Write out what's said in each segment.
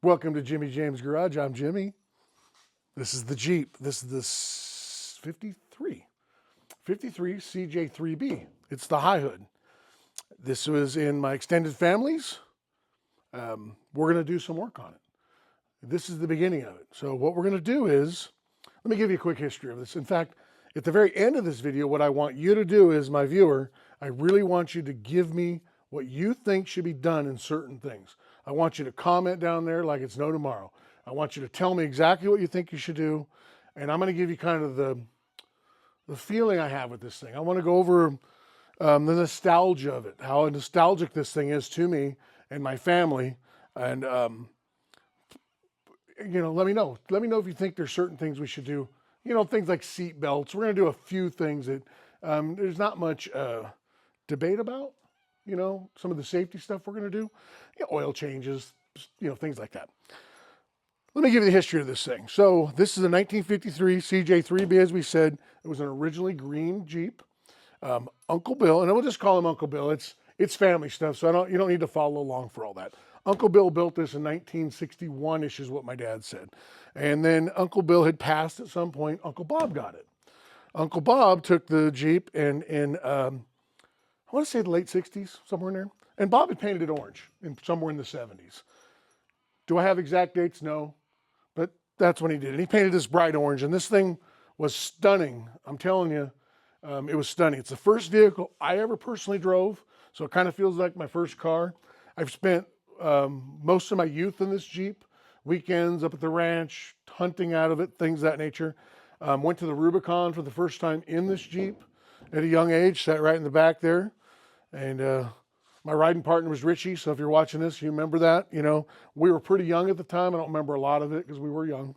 Welcome to Jimmy James Garage. I'm Jimmy. This is the Jeep. This is the 53 CJ-3B. It's the high hood. This was in my extended families. We're going to do some work on it. This is the beginning of it. So what we're going to do is, let me give you a quick history of this. In fact, at the very end of this video, what I want you to do is, my viewer, I really want you to give me what you think should be done in certain things. I want you to comment down there like it's no tomorrow. I want you to tell me exactly what you think you should do. And I'm going to give you kind of the feeling I have with this thing. I want to go over the nostalgia of it, how nostalgic this thing is to me and my family. And, let me know. Let me know if you think there's certain things we should do. Things like seat belts. We're going to do a few things that there's not much debate about. Some of the safety stuff we're going to do. Oil changes, things like that. Let me give you the history of this thing. So this is a 1953 CJ-3B, as we said. It was an originally green Jeep. Uncle Bill, and we'll just call him Uncle Bill. It's family stuff, so you don't need to follow along for all that. Uncle Bill built this in 1961-ish is what my dad said. And then Uncle Bill had passed at some point. Uncle Bob got it. Uncle Bob took the Jeep and I want to say the late 60s, somewhere in there. And Bob had painted it orange somewhere in the 70s. Do I have exact dates? No. But that's when he did it. He painted this bright orange, and this thing was stunning. I'm telling you, it was stunning. It's the first vehicle I ever personally drove, so it kind of feels like my first car. I've spent most of my youth in this Jeep, weekends up at the ranch, hunting out of it, things of that nature. Went to the Rubicon for the first time in this Jeep at a young age, sat right in the back there. And my riding partner was Richie, so if you're watching this, you remember that. We were pretty young at the time. I don't remember a lot of it because we were young.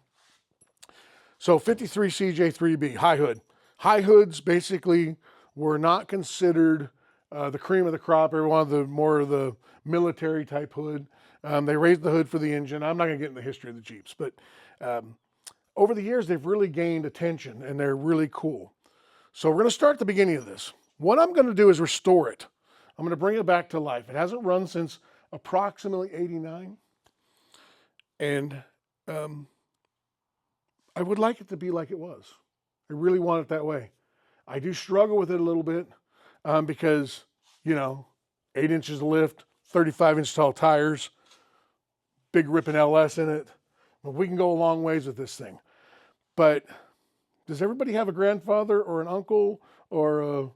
So 53 CJ-3B, high hood. High hoods basically were not considered the cream of the crop. Every one of the more of the military type hood. They raised the hood for the engine. I'm not going to get into the history of the Jeeps, but over the years, they've really gained attention, and they're really cool. So we're going to start at the beginning of this. What I'm going to do is restore it. I'm going to bring it back to life. It hasn't run since approximately 89. And I would like it to be like it was. I really want it that way. I do struggle with it a little bit because, 8 inches of lift, 35-inch tall tires, big ripping LS in it. But we can go a long ways with this thing. But does everybody have a grandfather or an uncle or an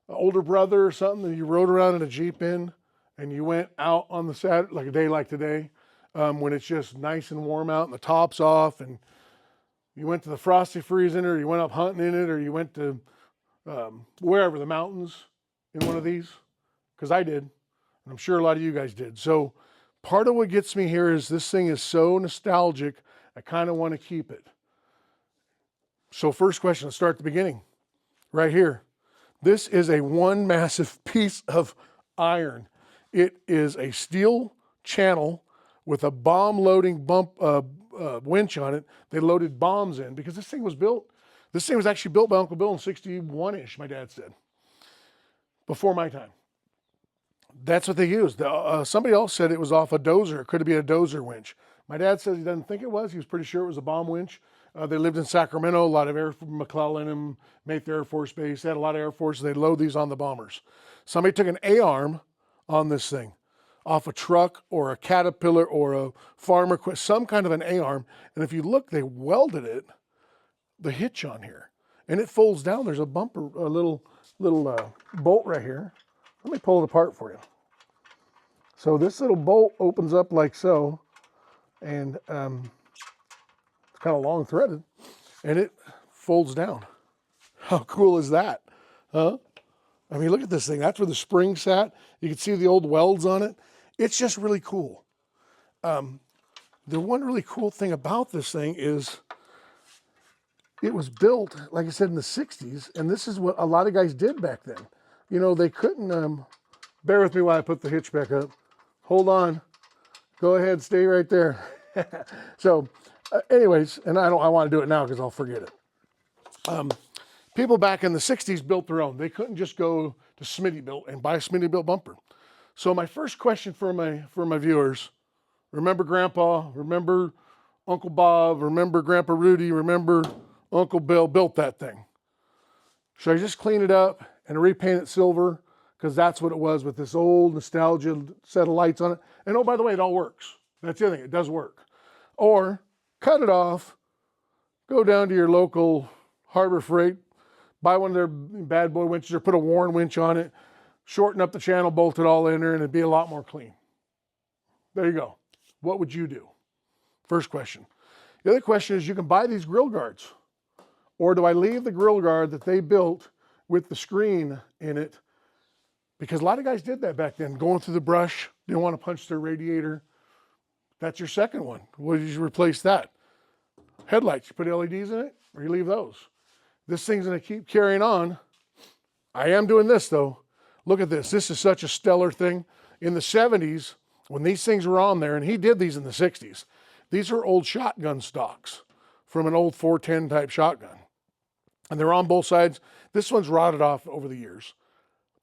older brother or something that you rode around in a Jeep in, and you went out on the Saturday, like a day like today, when it's just nice and warm out and the top's off, and you went to the Frosty Freeze in it, or you went up hunting in it, or you went to wherever, the mountains in one of these? Because I did, and I'm sure a lot of you guys did. So part of what gets me here is this thing is so nostalgic, I kind of want to keep it. So first question, let's start at the beginning, right here. This is a one massive piece of iron. It is a steel channel with a bomb loading winch on it. They loaded bombs in because this thing was actually built by Uncle Bill in 61-ish, my dad said, before my time. That's what they used. Somebody else said it was off a dozer. It could have been a dozer winch. My dad says he doesn't think it was. He was pretty sure it was a bomb winch. They lived in Sacramento, a lot of McClellan and Mayfair Air Force Base. They had a lot of Air Force. They'd load these on the bombers. Somebody took an A-arm on this thing off a truck or a Caterpillar or a farmer, some kind of an A-arm. And if you look, they welded it, the hitch on here. And it folds down. There's a bumper, a little bolt right here. Let me pull it apart for you. So this little bolt opens up like so. And it's kind of long threaded, and it folds down. How cool is that? Huh? I mean, look at this thing. That's where the spring sat. You can see the old welds on it. It's just really cool. The one really cool thing about this thing is it was built, like I said, in the 60s, and this is what a lot of guys did back then. They couldn't, bear with me while I put the hitch back up. Hold on. Go ahead, stay right there. So, anyways, and I want to do it now because I'll forget it. People back in the 60s built their own. They couldn't just go to Smittybilt and buy a Smittybilt bumper. So my first question for my viewers, Remember Grandpa, remember Uncle Bob, remember Grandpa Rudy, remember Uncle Bill built that thing. Should I just clean it up and repaint it silver? Because that's what it was with this old nostalgia set of lights on it. And oh, by the way, it all works. That's the other thing, it does work. Or cut it off, go down to your local Harbor Freight, buy one of their bad boy winches or put a Warren winch on it, shorten up the channel, bolt it all in there, and it'd be a lot more clean. There you go. What would you do? First question. The other question is, you can buy these grill guards. Or do I leave the grill guard that they built with the screen in it? Because a lot of guys did that back then, going through the brush, didn't want to punch their radiator. That's your second one. What did you replace that? Headlights, you put LEDs in it, or you leave those. This thing's gonna keep carrying on. I am doing this though. Look at this, this is such a stellar thing. In the 70s, when these things were on there, and he did these in the 60s, these are old shotgun stocks from an old 410 type shotgun. And they're on both sides. This one's rotted off over the years.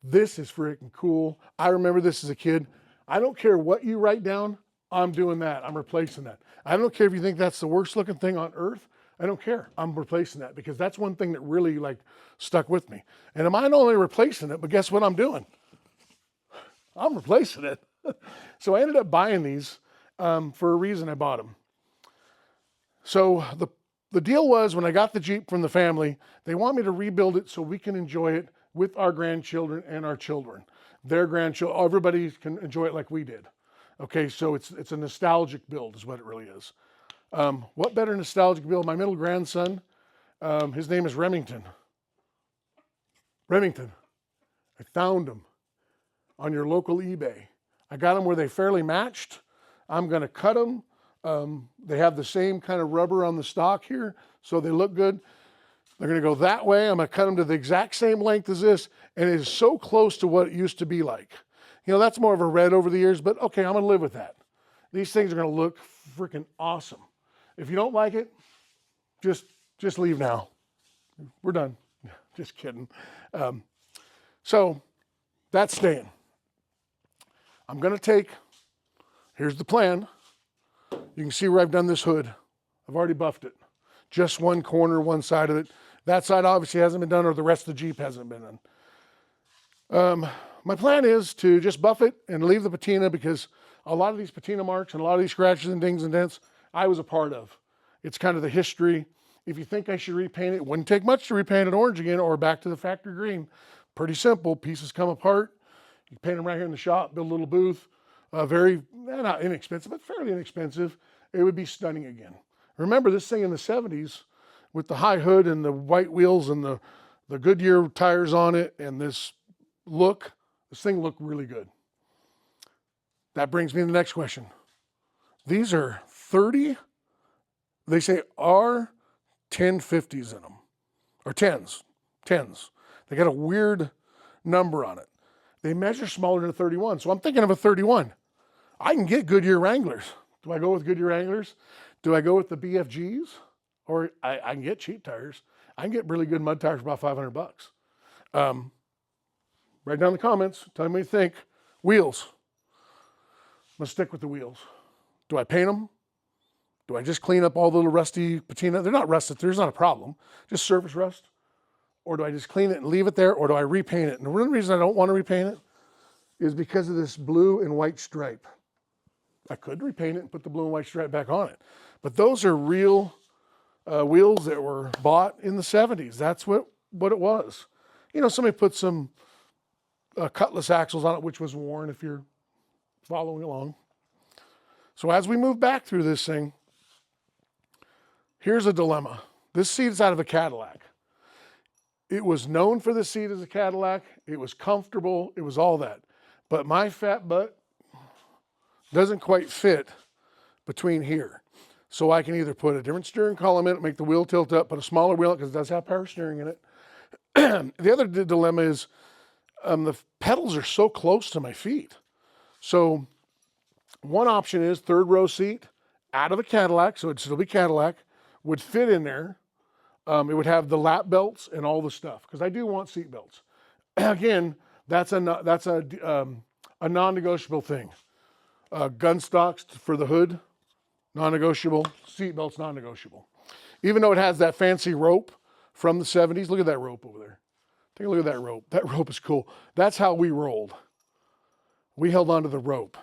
This is freaking cool. I remember this as a kid. I don't care what you write down, I'm doing that. I'm replacing that. I don't care if you think that's the worst looking thing on earth. I don't care. I'm replacing that because that's one thing that really stuck with me. And I'm not only replacing it, but guess what I'm doing? I'm replacing it. So I ended up buying these for a reason. I bought them. So the deal was, when I got the Jeep from the family, they want me to rebuild it so we can enjoy it with our grandchildren and our children. Their grandchildren, everybody can enjoy it like we did. Okay, so it's a nostalgic build is what it really is. What better nostalgic build? My middle grandson, his name is Remington. Remington. I found them on your local eBay. I got them where they fairly matched. I'm going to cut them. They have the same kind of rubber on the stock here, so they look good. They're going to go that way. I'm going to cut them to the exact same length as this, and it is so close to what it used to be like. You know, that's more of a red over the years, but okay, I'm going to live with that. These things are going to look freaking awesome. If you don't like it, just leave now. We're done. Just kidding. So that's staying. I'm going to take, here's the plan. You can see where I've done this hood. I've already buffed it. Just one corner, one side of it. That side obviously hasn't been done, or the rest of the Jeep hasn't been done. My plan is to just buff it and leave the patina, because a lot of these patina marks and a lot of these scratches and dings and dents, I was a part of. It's kind of the history. If you think I should repaint it, it wouldn't take much to repaint it orange again or back to the factory green. Pretty simple. Pieces come apart. You paint them right here in the shop, build a little booth. Very, not inexpensive, but fairly inexpensive. It would be stunning again. Remember this thing in the 70s with the high hood and the white wheels and the Goodyear tires on it and this look. This thing looked really good. That brings me to the next question. These are 30, they say R1050s in them, or 10s. They got a weird number on it. They measure smaller than a 31, so I'm thinking of a 31. I can get Goodyear Wranglers. Do I go with Goodyear Wranglers? Do I go with the BFGs? Or I can get cheap tires. I can get really good mud tires for about $500. Write down in the comments. Tell me what you think. Wheels. I'm going to stick with the wheels. Do I paint them? Do I just clean up all the little rusty patina? They're not rusted. There's not a problem. Just surface rust. Or do I just clean it and leave it there? Or do I repaint it? And the one reason I don't want to repaint it is because of this blue and white stripe. I could repaint it and put the blue and white stripe back on it. But those are real wheels that were bought in the 70s. That's what it was. You know, somebody put some Cutlass axles on it, which was worn, if you're following along. So as we move back through this thing, here's a dilemma. This seat is out of a Cadillac. It was known for the seat as a Cadillac. It was comfortable. It was all that. But my fat butt doesn't quite fit between here. So I can either put a different steering column in it, make the wheel tilt up, put a smaller wheel, because it does have power steering in it. The other dilemma is the pedals are so close to my feet. So one option is third row seat out of a Cadillac, so it'd still be Cadillac, would fit in there. It would have the lap belts and all the stuff, because I do want seat belts. Again, that's a non-negotiable thing. gun stocks for the hood, non-negotiable. Seat belts, non-negotiable. Even though it has that fancy rope from the 70s, look at that rope over there. Take a look at that rope. That rope is cool. That's how we rolled. We held onto the rope.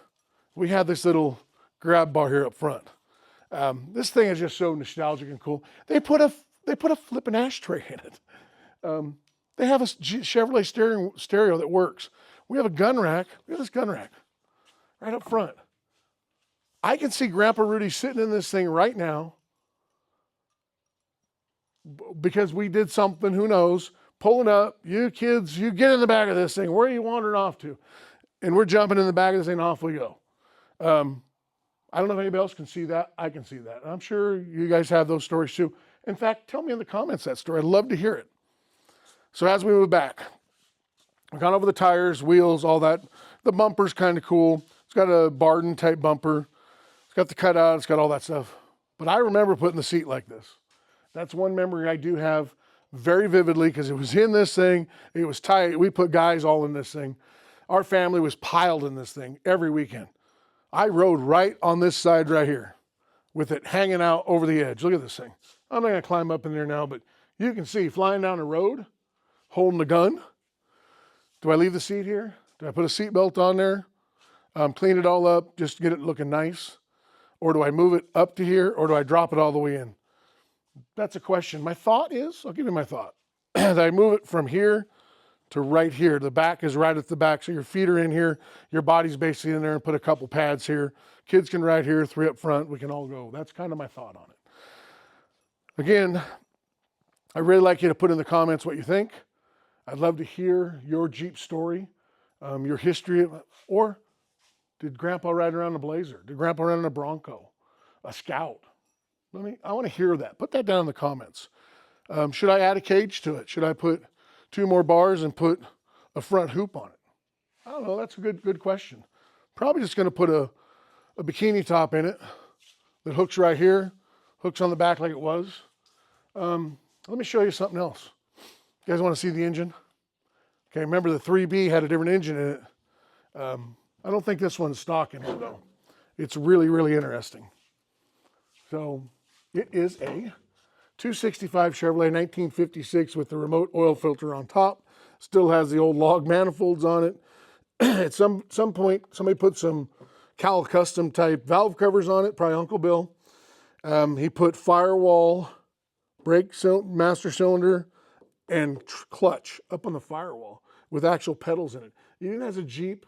We had this little grab bar here up front. This thing is just so nostalgic and cool. They put a flipping ashtray in it. They have a Chevrolet stereo that works. We have a gun rack. Look at this gun rack right up front. I can see Grandpa Rudy sitting in this thing right now because we did something, who knows, pulling up. You kids, you get in the back of this thing. Where are you wandering off to? And we're jumping in the back of this thing and off we go. I don't know if anybody else can see that. I can see that. I'm sure you guys have those stories too. In fact, tell me in the comments that story. I'd love to hear it. So as we move back, we've gone over the tires, wheels, all that. The bumper's kind of cool. It's got a Barden type bumper. It's got the cutout. It's got all that stuff. But I remember putting the seat like this. That's one memory I do have very vividly because it was in this thing. It was tight. We put guys all in this thing. Our family was piled in this thing every weekend. I rode right on this side right here with it hanging out over the edge. Look at this thing. I'm not going to climb up in there now, but you can see flying down the road, holding the gun. Do I leave the seat here? Do I put a seat belt on there? Clean it all up just to get it looking nice? Or do I move it up to here, or do I drop it all the way in? That's a question. My thought is, I'll give you my thought, that I move it from here to right here. The back is right at the back, so your feet are in here, your body's basically in there, and put a couple pads here. Kids can ride here, 3 up front, we can all go. That's kind of my thought on it. Again, I'd really like you to put in the comments what you think. I'd love to hear your Jeep story, your history, or did Grandpa ride around a Blazer? Did Grandpa ride in a Bronco, a Scout? I want to hear that. Put that down in the comments. Should I add a cage to it? Should I put 2 more bars and put a front hoop on it? I don't know. That's a good question. Probably just going to put a bikini top in it that hooks right here, hooks on the back like it was. Let me show you something else. You guys want to see the engine? Okay, remember the 3B had a different engine in it. I don't think this one's stock in it though. It's really, really interesting. So it is a 265 Chevrolet 1956 with the remote oil filter on top. Still has the old log manifolds on it. At some point, somebody put some Cal Custom type valve covers on it, probably Uncle Bill. He put firewall, brake master cylinder, and clutch up on the firewall with actual pedals in it. It even has a Jeep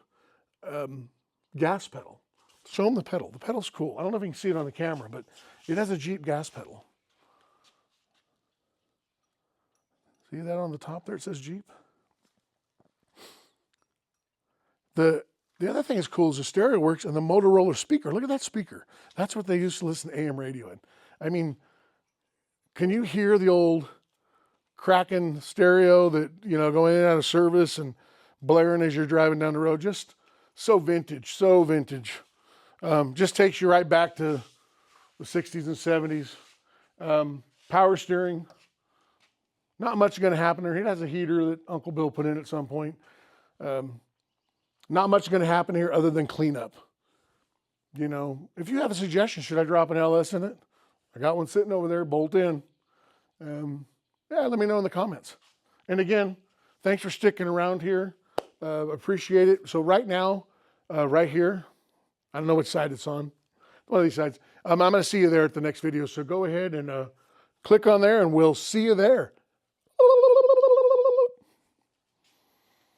gas pedal. Show them the pedal. The pedal's cool. I don't know if you can see it on the camera, but it has a Jeep gas pedal. See that on the top there? It says Jeep. The other thing that's cool is the stereo works and the Motorola speaker. Look at that speaker. That's what they used to listen to AM radio in. I mean, can you hear the old cracking stereo that, you know, going in and out of service and blaring as you're driving down the road? Just so vintage, so vintage. Just takes you right back to the 60s and 70s. Power steering. Not much going to happen there. It has a heater that Uncle Bill put in at some point. Not much going to happen here other than cleanup. You know, if you have a suggestion, should I drop an LS in it? I got one sitting over there, bolt in. Yeah, let me know in the comments. And again, thanks for sticking around here. Appreciate it. So right now, right here, I don't know which side it's on. One of these sides. I'm going to see you there at the next video. So go ahead and click on there and we'll see you there.